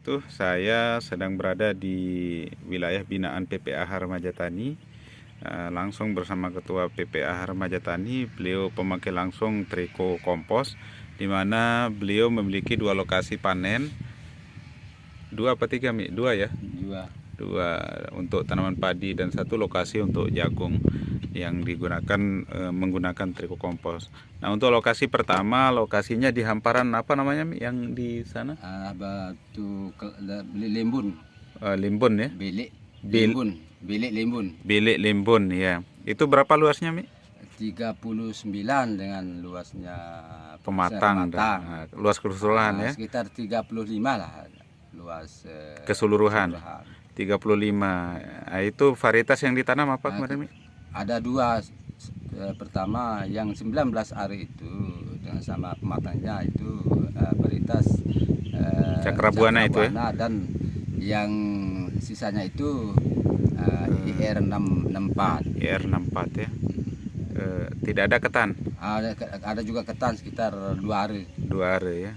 wabarakatuh. Saya sedang berada di wilayah binaan PPAH Remaja Tani. Langsung bersama Ketua PPAH Remaja Tani. Beliau pemakai langsung triko kompos, di mana beliau memiliki 2 lokasi panen. 2 apa 3, Mi? 2 ya? 2 untuk tanaman padi dan 1 lokasi untuk jagung yang digunakan menggunakan triko kompos. Nah, untuk lokasi pertama, lokasinya di hamparan apa namanya, Mi, yang di sana? Batu Limbun. Limbun ya? Bilik Limbun. Bilik Limbun. Bilik Limbun ya. Itu berapa luasnya, Mi? 39 dengan luasnya Pematang. Luas keseluruhan ya? Sekitar 35 lah luas keseluruhan. 35. Nah, itu varietas yang ditanam apa kemarin, Mi? Ada 2. Pertama yang 19 hari itu dengan sama pematangnya itu varietas Cakrabuana itu ya? Dan yang sisanya itu IR64. IR64 ya. Tidak ada ketan? Ada juga ketan sekitar 2 hari. 2 hari ya.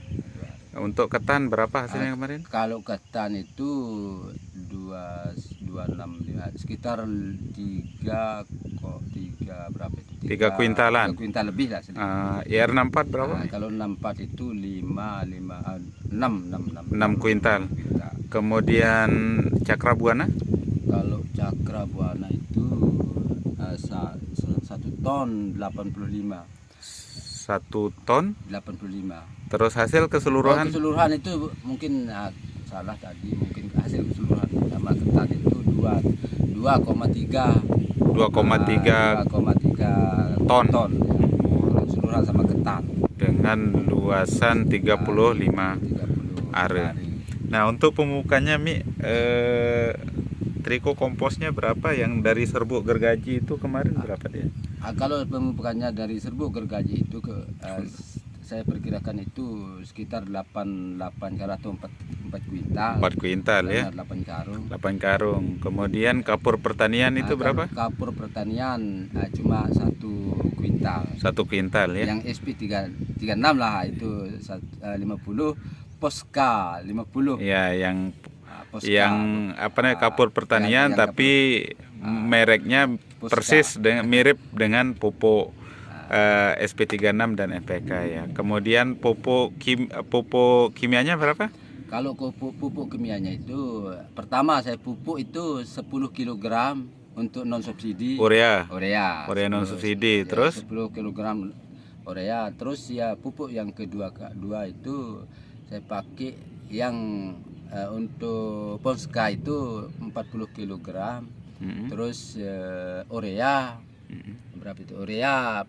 Untuk ketan berapa hasilnya kemarin? Kalau ketan itu 265 sekitar 3 berapa itu? 3 kuintalan. 3 kuintal lebih lah. IR64 berapa? Kalau 64 itu 6 kuintal. Kemudian Cakrabuana? Kalau Cakrabuana itu 1 ton 85. 1 ton 85. Terus hasil keseluruhan? Keseluruhan itu mungkin salah tadi, mungkin hasil keseluruhan sama ketan itu 2,3 ton keseluruhan sama ketan dengan luasan 35 are. Nah, untuk pemukanya, Mi, triko komposnya berapa? Yang dari serbuk gergaji itu kemarin berapa dia? Kalau pemupukannya dari serbuk gergaji itu saya perkirakan itu sekitar 8 karung 4 kuintal. 4 kuintal ya. 8 karung. 8 karung. Kemudian kapur pertanian itu berapa? Kapur pertanian cuma 1 kuintal. 1 kuintal ya. Yang SP 36 lah itu 50, Posca 50. Ya, yang Posca, apa namanya, kapur pertanian tapi mereknya Posca. Persis mirip dengan pupuk SP36 dan NPK ya. Kemudian pupuk kimianya berapa? Kalau pupuk kimianya itu pertama saya pupuk itu 10 kg untuk non subsidi urea non 10, subsidi ya, terus 10 kg urea. Terus ya pupuk yang kedua itu saya pakai yang untuk Posca itu 40 kg. Terus urea berapa itu? Urea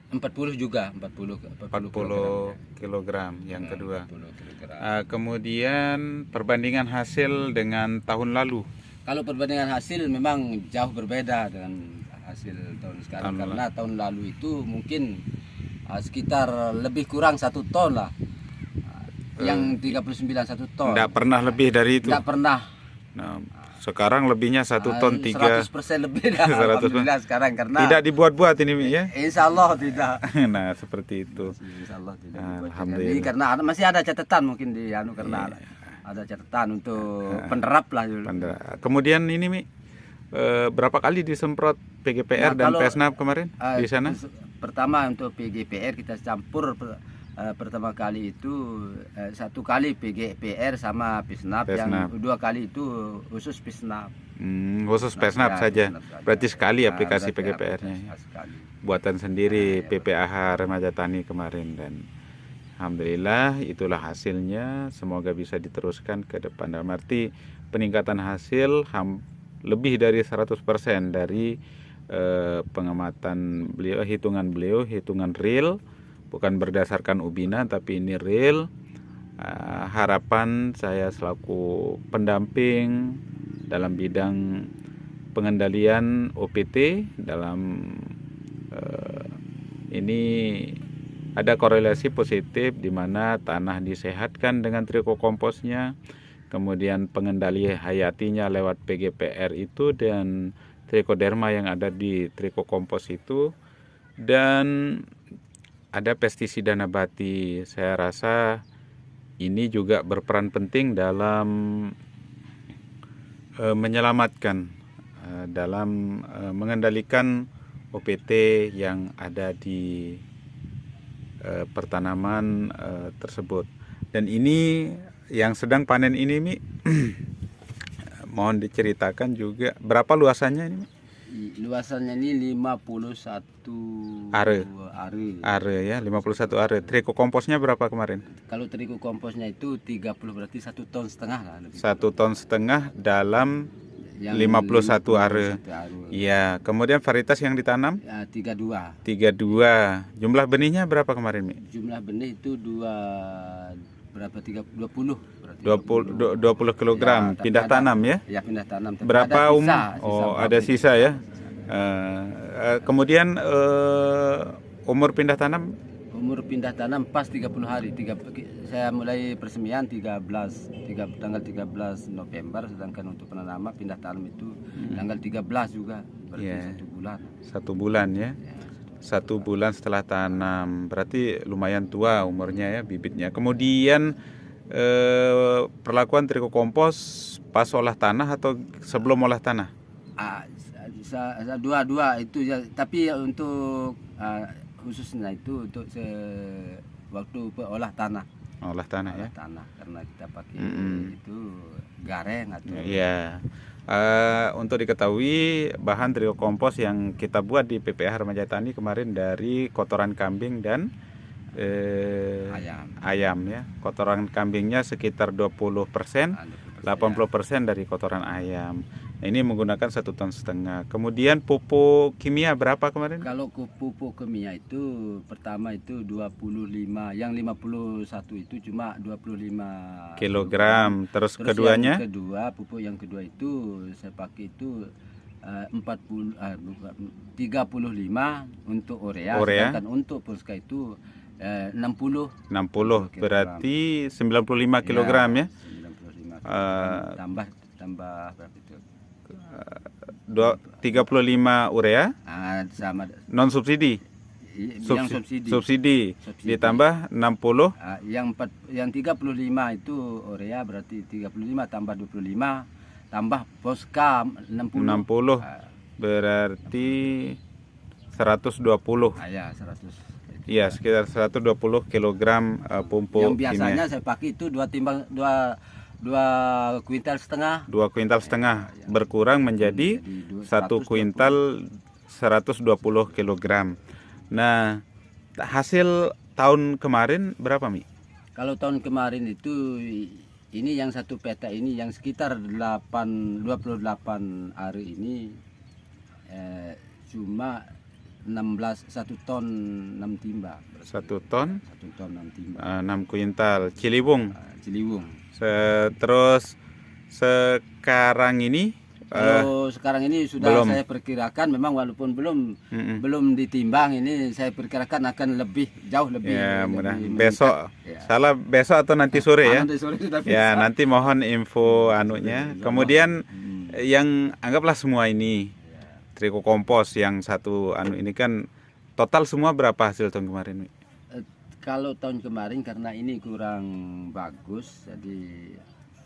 40 juga, 40 kg yang kedua. Kemudian perbandingan hasil dengan tahun lalu. Kalau perbandingan hasil memang jauh berbeda dengan hasil tahun sekarang, karena tahun lalu itu mungkin sekitar lebih kurang 1 ton lah. Yang 39 1 ton. Tidak pernah lebih dari itu. Tidak pernah. Nah, sekarang lebihnya 1 ton 100% lebih dah. 100% sekarang, karena tidak dibuat-buat ini, Mi, ya. Insya Allah tidak. Nah, seperti itu. Insya Allah tidak. Alhamdulillah. Jadi, karena masih ada catatan mungkin di karena ada catatan untuk penerap lah. Kemudian ini, Mi, berapa kali disemprot PGPR dan PSNAP kemarin di sana? Pertama untuk PGPR kita campur. Pertama kali itu 1 kali PGPR sama PSNAP, yang 2 kali itu khusus PSNAP. Khusus PSNAP saja. Berarti sekali aplikasi PGPR-nya. Buatan sendiri PPAH Remaja Tani kemarin, dan alhamdulillah itulah hasilnya. Semoga bisa diteruskan ke depan. Dalam arti peningkatan hasil lebih dari 100% dari pengamatan beliau, hitungan real. Bukan berdasarkan Ubina, tapi ini real. Harapan saya selaku pendamping dalam bidang pengendalian OPT dalam ini ada korelasi positif, di mana tanah disehatkan dengan triko komposnya, kemudian pengendali hayatinya lewat PGPR itu dan trikoderma yang ada di triko kompos itu, dan ada pestisida nabati. Saya rasa ini juga berperan penting dalam menyelamatkan, dalam mengendalikan OPT yang ada di pertanaman tersebut. Dan ini yang sedang panen ini, Mi, mohon diceritakan juga berapa luasannya ini, Mi? Luasannya ini 51 Are. are. Are ya, 51 are. Triko komposnya berapa kemarin? Kalau terigu komposnya itu 30, berarti 1,5 ton lah lebih. 1,5 ton dalam Yang 51 are. 51 are. Iya, kemudian varietas yang ditanam? Ya, 32. 32. Jumlah benihnya berapa kemarin, Mi? Jumlah benih itu berapa, 20 berarti 20 kilogram. Ya, tapi Pindah ada- tanam ya? Ya, pindah tanam. Tapi Berapa ada umur? sisa Oh, berapa ada itu. sisa ya. Kemudian umur pindah tanam Umur pindah tanam pas 30 hari. Saya mulai persemian tanggal 13 November, sedangkan untuk penanaman pindah tanam itu tanggal 13 juga. Berarti Iya. 1 bulan. 1 bulan ya. 1 bulan setelah tanam, berarti lumayan tua umurnya ya bibitnya. Kemudian perlakuan triko kompos pas olah tanah atau sebelum olah tanah? Dua-dua itu ya, tapi untuk khususnya itu untuk waktu olah tanah. Olah tanah ya. Olah tanah karena kita pakai Mm-mm. itu gareng atau Iya. Untuk diketahui bahan triko kompos yang kita buat di PPAH Remaja Tani kemarin dari kotoran kambing dan ayam ya. Kotoran kambingnya sekitar 20%, 80% dari kotoran ayam. Nah, ini menggunakan 1,5 ton. Kemudian pupuk kimia berapa kemarin? Kalau pupuk kimia itu pertama itu 25, yang 51 itu cuma 25 Kilogram. Terus Terus keduanya? yang kedua, pupuk yang kedua itu saya pakai itu 35 untuk urea, Urea. sedangkan untuk Polska itu 60. 60, berarti 95 kilogram ya. 95 Eh, tambah berapa itu? 35 urea Sama non subsidi. yang subsidi. Subsidi ditambah 60. Yang 35 itu urea, berarti 35 tambah 25 tambah Polska 60. 60 berarti 120. Ya 100. Iya, sekitar 120 kilogram pupuk Yang biasanya kimia. saya pakai itu 2 kuintal setengah. 2 kuintal setengah berkurang menjadi 1 kuintal 120 kilogram. Nah, hasil tahun kemarin berapa, Mi? Kalau tahun kemarin itu ini yang satu peta ini yang sekitar 28 hari ini cuma 1 ton 6 timba. 1 ton 1 ton 6 timba. 6 kuintal Ciliwung. Ciliwung. Terus sekarang ini Kalau sekarang ini sudah belum. saya perkirakan, memang walaupun belum Mm-mm. belum ditimbang, ini saya perkirakan akan jauh lebih Ya, lebih mudah. meningkat. Besok Ya. salah besok atau nanti sore ya. Nanti sore sudah Ya, bisa. nanti mohon info anunya. Kemudian yang anggaplah semua ini triko kompos yang satu ini kan total semua berapa hasil tahun kemarin, Mi? Kalau tahun kemarin karena ini kurang bagus, jadi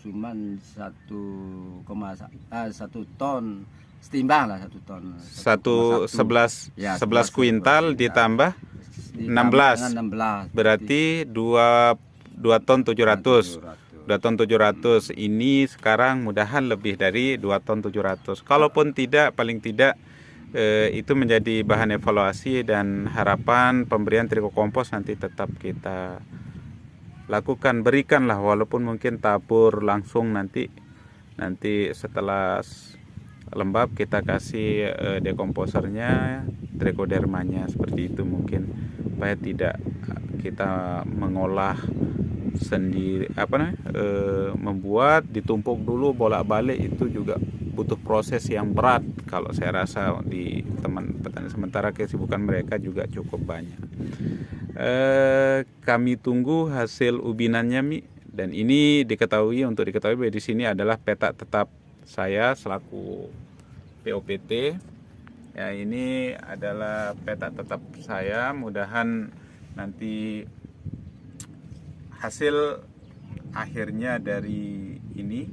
cuman 1 ton setimbang lah, 1 ton. 11 Ya, 11 kuintal ditambah 16. dengan 16. Berarti 2 ton 700. 2 ton 700 ini sekarang mudahan lebih dari 2 ton 700. Kalaupun tidak, paling tidak itu menjadi bahan evaluasi dan harapan pemberian triko kompos nanti tetap kita lakukan, berikanlah walaupun mungkin tabur langsung nanti setelah lembab kita kasih dekomposernya, trichodermanya seperti itu mungkin, supaya tidak kita mengolah sendiri membuat ditumpuk dulu bolak-balik, itu juga butuh proses yang berat kalau saya rasa di teman petani, sementara kesibukan mereka juga cukup banyak. Kami tunggu hasil ubinannya, Mi, dan ini untuk diketahui bahwa di sini adalah peta tetap saya selaku POPT. Ya, ini adalah peta tetap saya, mudahan nanti hasil akhirnya dari ini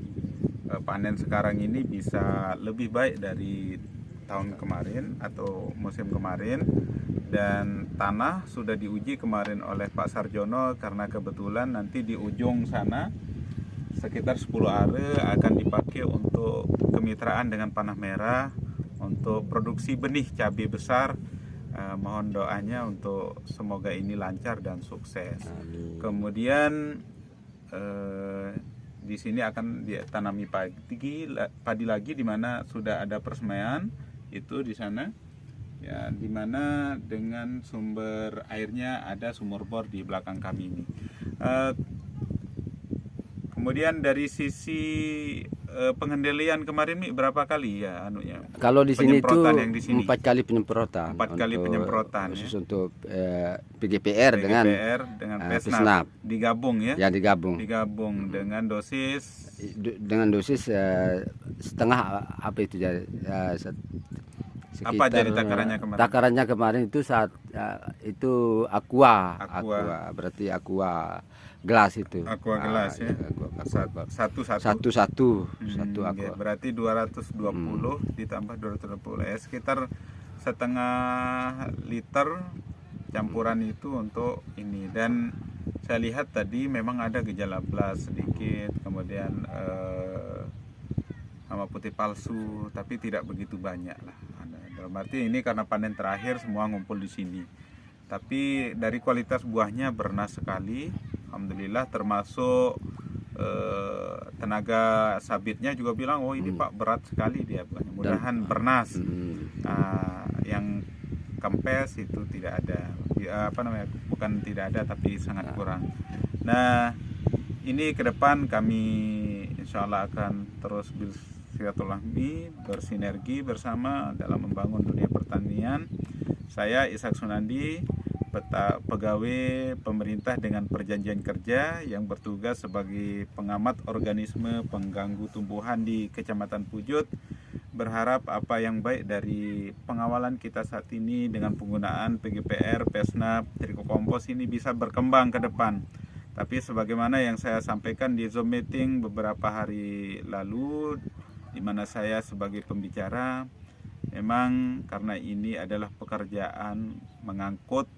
panen sekarang ini bisa lebih baik dari tahun kemarin atau musim kemarin. Dan tanah sudah diuji kemarin oleh Pak Sarjono, karena kebetulan nanti di ujung sana sekitar 10 are akan dipakai untuk kemitraan dengan Panah Merah untuk produksi benih cabai besar. Mohon doanya untuk semoga ini lancar dan sukses. Amin. Kemudian di sini akan ditanami padi lagi, di mana sudah ada persemaian itu di sana, ya, di mana dengan sumber airnya ada sumur bor di belakang kami ini. Kemudian dari sisi pengendalian kemarin nih berapa kali ya anunya? Kalau di sini itu yang di sini? 4 kali penyemprotan. 4 kali penyemprotan khusus ya? Untuk PGPR dengan Pesnap digabung ya? Ya, digabung dengan dosis setengah apa itu jadi apa jadi takarannya kemarin? Takarannya kemarin itu itu aqua, berarti aqua gelas itu. Aqua gelas ya. Satu aqua. Ya, berarti 220 ditambah 220 ya, sekitar setengah liter campuran itu untuk ini. Dan saya lihat tadi memang ada gejala blas sedikit, kemudian hama putih palsu, tapi tidak begitu banyak lah. Dalam arti ini karena panen terakhir semua ngumpul di sini. Tapi dari kualitas buahnya bernas sekali, alhamdulillah, termasuk tenaga sabitnya juga bilang, oh ini Pak berat sekali dia buahnya. Mudahan bernas. Yang kempes itu tidak ada, bukan tidak ada tapi sangat kurang. Nah, ini ke depan kami insya Allah akan terus silaturahmi, bersinergi bersama dalam membangun dunia pertanian. Saya Ishak Sunandi, pegawai pemerintah dengan perjanjian kerja yang bertugas sebagai pengamat organisme pengganggu tumbuhan di Kecamatan Pujut, berharap apa yang baik dari pengawalan kita saat ini dengan penggunaan PGPR, Pesnap, Trikokompos ini bisa berkembang ke depan. Tapi sebagaimana yang saya sampaikan di Zoom meeting beberapa hari lalu, di mana saya sebagai pembicara, memang karena ini adalah pekerjaan mengangkut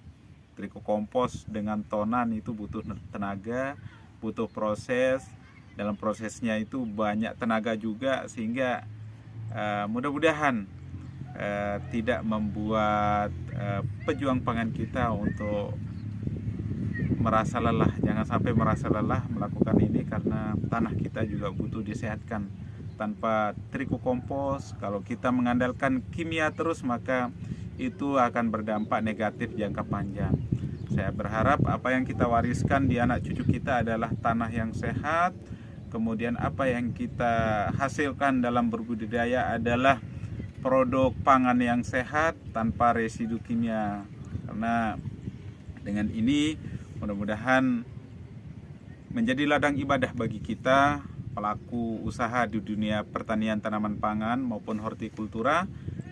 trikokompos dengan tonan itu butuh tenaga, butuh proses. Dalam prosesnya itu banyak tenaga juga, sehingga mudah-mudahan tidak membuat pejuang pangan kita untuk merasa lelah. Jangan sampai merasa lelah melakukan ini, karena tanah kita juga butuh disehatkan. Tanpa trikokompos, kalau kita mengandalkan kimia terus, maka itu akan berdampak negatif jangka panjang. Saya berharap apa yang kita wariskan di anak cucu kita adalah tanah yang sehat. Kemudian apa yang kita hasilkan dalam berbudidaya adalah produk pangan yang sehat tanpa residu kimia. Karena dengan ini mudah-mudahan menjadi ladang ibadah bagi kita pelaku usaha di dunia pertanian tanaman pangan maupun hortikultura,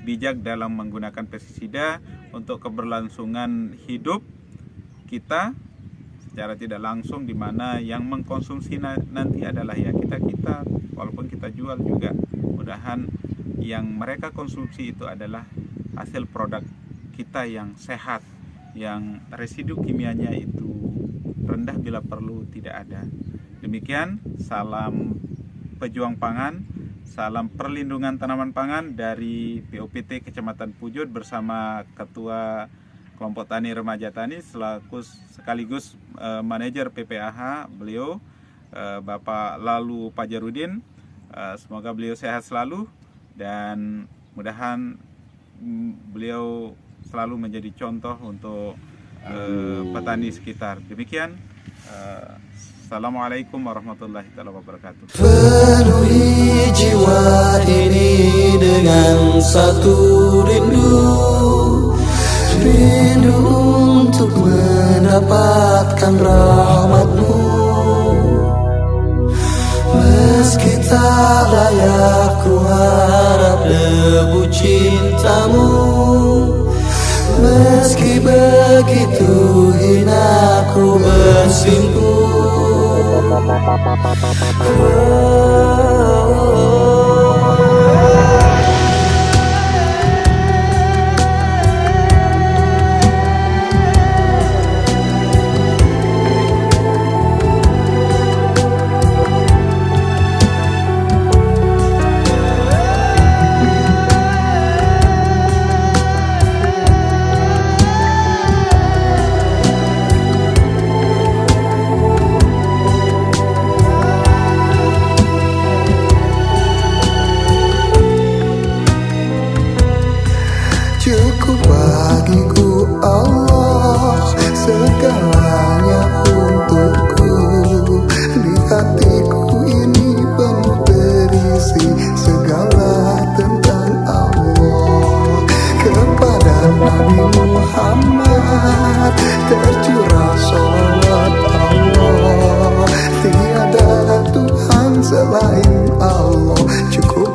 bijak dalam menggunakan pestisida untuk keberlangsungan hidup kita secara tidak langsung, di mana yang mengkonsumsi nanti adalah ya kita walaupun kita jual juga, mudahan yang mereka konsumsi itu adalah hasil produk kita yang sehat, yang residu kimianya itu rendah bila perlu tidak ada. Demikian, salam pejuang pangan, salam perlindungan tanaman pangan dari POPT Kecamatan Pujut bersama Ketua Kelompok Tani Remaja Tani sekaligus manajer PPAH beliau, Bapak Lalu Pajarudin. Semoga beliau sehat selalu dan mudahan beliau selalu menjadi contoh untuk petani sekitar. Demikian, Assalamualaikum warahmatullahi wabarakatuh. Penuhi jiwa ini dengan satu rindu untuk mendapatkan rahmat-Mu. Meski tak layak ku harap debu cinta-Mu, meski begitu hina ku bersimpuh, Cukup bagiku Allah, segalanya untukku. Di hatiku ini penuh berisi segala tentang Allah. Kepada Nabi Muhammad tercurah sholawat Allah. Tiada Tuhan selain Allah, cukup